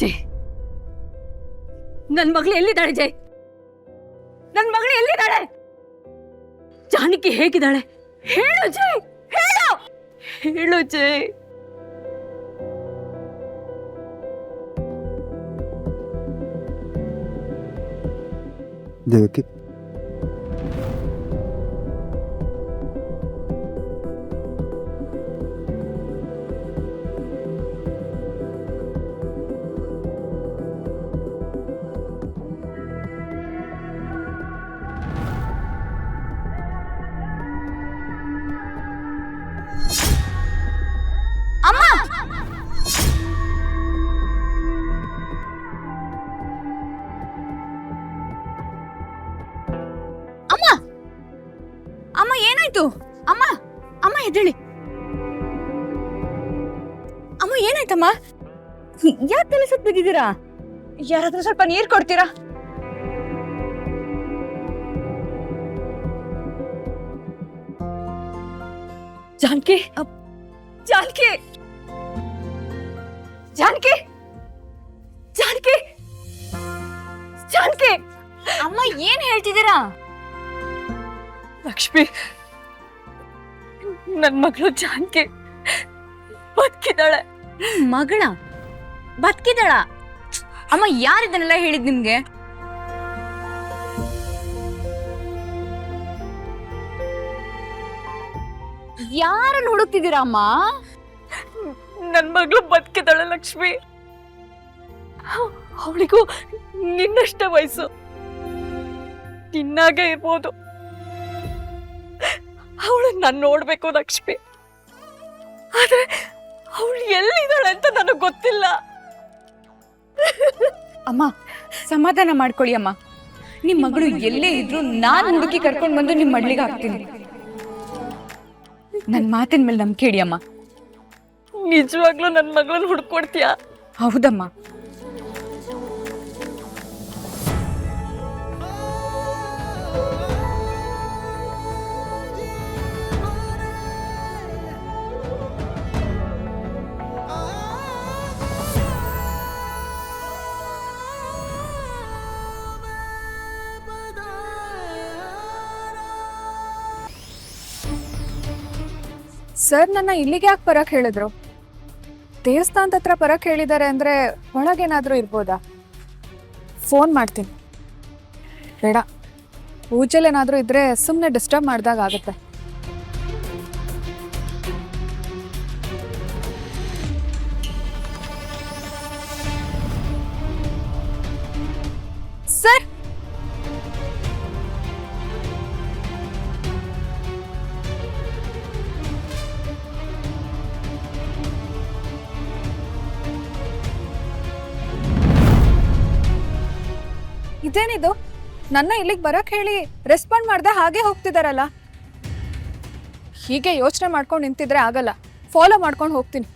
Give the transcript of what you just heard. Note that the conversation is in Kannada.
ಜೈ, ನನ್ ಮಗಳು ಎಲ್ಲಿದ್ದಾಳೆ? ಜೈ, ನನ್ ಮಗಳು ಎಲ್ಲಿದ್ದಾಳೆ? ಜಾನಕಿ ಹೇಗಿದ್ದಾಳೆ? ಹೇಳು ಜೈ, ಹೇಳು, ಹೇಳು ಜೈ. ದೇವಕಿ, ಅಮ್ಮ, ಅಮ್ಮ, ಅಮ್ಮ ಏನಾಯ್ತು? ಅಮ್ಮ, ಅಮ್ಮ ಎದ್ದೇಳಿ. ಅಮ್ಮ ಏನಾಯ್ತಮ್ಮ? ಯಾಕೆ ತಲೆ ಸುತ್ತ ಬಿದ್ದಿದ್ದೀರಾ? ಯಾರಾದ್ರೂ ಸ್ವಲ್ಪ ನೀರ್ ಕೊಡ್ತೀರಾ? ಜಾನಕಿ, ಜಾನಕಿ, ಜಾನಕಿ, ಜಾನಕಿ, ಜಾನಕಿ. ಅಮ್ಮ ಏನ್ ಹೇಳ್ತಿದ್ದೀರಾ? ಲಕ್ಷ್ಮಿ, ನನ್ ಮಗಳು ಜಾನಕಿ ಬದುಕಿದ್ದಾಳೆ. ಮಗಳ ಬದುಕಿದಳ? ಅಮ್ಮ ಯಾರಿದನ್ನೆಲ್ಲ ಹೇಳಿದ್ ನಿಮ್ಗೆ? ಯಾರನ್ನ ಹುಡುಕ್ತಿದ್ದೀರಾ ಅಮ್ಮ? ನನ್ ಮಗಳು ಬದುಕಿದ್ದಾಳೆ ಲಕ್ಷ್ಮಿ. ಅವಳಿಗೂ ನಿನ್ನಷ್ಟೇ ವಯಸ್ಸು, ನಿನ್ನಾಗೆ ಇರ್ಬೋದು. ಅವಳು ನಾನು ನೋಡ್ಬೇಕು ಲಕ್ಷ್ಮಿ, ಆದ್ರೆ ಅವಳು ಎಲ್ಲಿದ್ದಾಳೆ ಅಂತ ನನಗೆ ಗೊತ್ತಿಲ್ಲ. ಅಮ್ಮ ಸಮಾಧಾನ ಮಾಡ್ಕೊಳ್ಳಿ ಅಮ್ಮ. ನಿಮ್ ಮಗಳು ಎಲ್ಲೇ ಇದ್ರು ನಾನು ಹುಡುಕಿ ಕರ್ಕೊಂಡ್ ಬಂದು ನಿಮ್ ಮಡ್ಲಿಗೆ ಹಾಕ್ತೀನಿ. ನನ್ ಮಾತಿನ ಮೇಲೆ ನಂಬಿಕೆ ಇಡಿ ಅಮ್ಮ. ನಿಜವಾಗ್ಲೂ ನನ್ನ ಮಗಳನ್ನ ಹುಡ್ಕೊಡ್ತೀಯಾ? ಹೌದಮ್ಮ. ಸರ್ ನನ್ನ ಇಲ್ಲಿಗೆ ಯಾಕೆ ಬರಕ್ ಹೇಳಿದ್ರು? ದೇವಸ್ಥಾನದ ಹತ್ರ ಬರಕ್ ಹೇಳಿದ್ದಾರೆ ಅಂದ್ರೆ ಒಳಗೇನಾದ್ರೂ ಇರ್ಬೋದಾ? ಫೋನ್ ಮಾಡ್ತೀನಿ. ಬೇಡ, ಪೂಜೆಲೇನಾದ್ರೂ ಇದ್ರೆ ಸುಮ್ಮನೆ ಡಿಸ್ಟರ್ಬ್ ಮಾಡ್ದಾಗ ಆಗುತ್ತೆ. ಸರ್, ಇದೇನಿದು? ನನ್ನ ಇಲ್ಲಿಗೆ ಬರಕ್ ಹೇಳಿ ರೆಸ್ಪಾಂಡ್ ಮಾಡ್ದೆ ಹಾಗೆ ಹೋಗ್ತಿದಾರಲ್ಲ. ಹೀಗೆ ಯೋಚನೆ ಮಾಡ್ಕೊಂಡು ನಿಂತಿದ್ರೆ ಆಗಲ್ಲ, ಫಾಲೋ ಮಾಡ್ಕೊಂಡು ಹೋಗ್ತೀನಿ.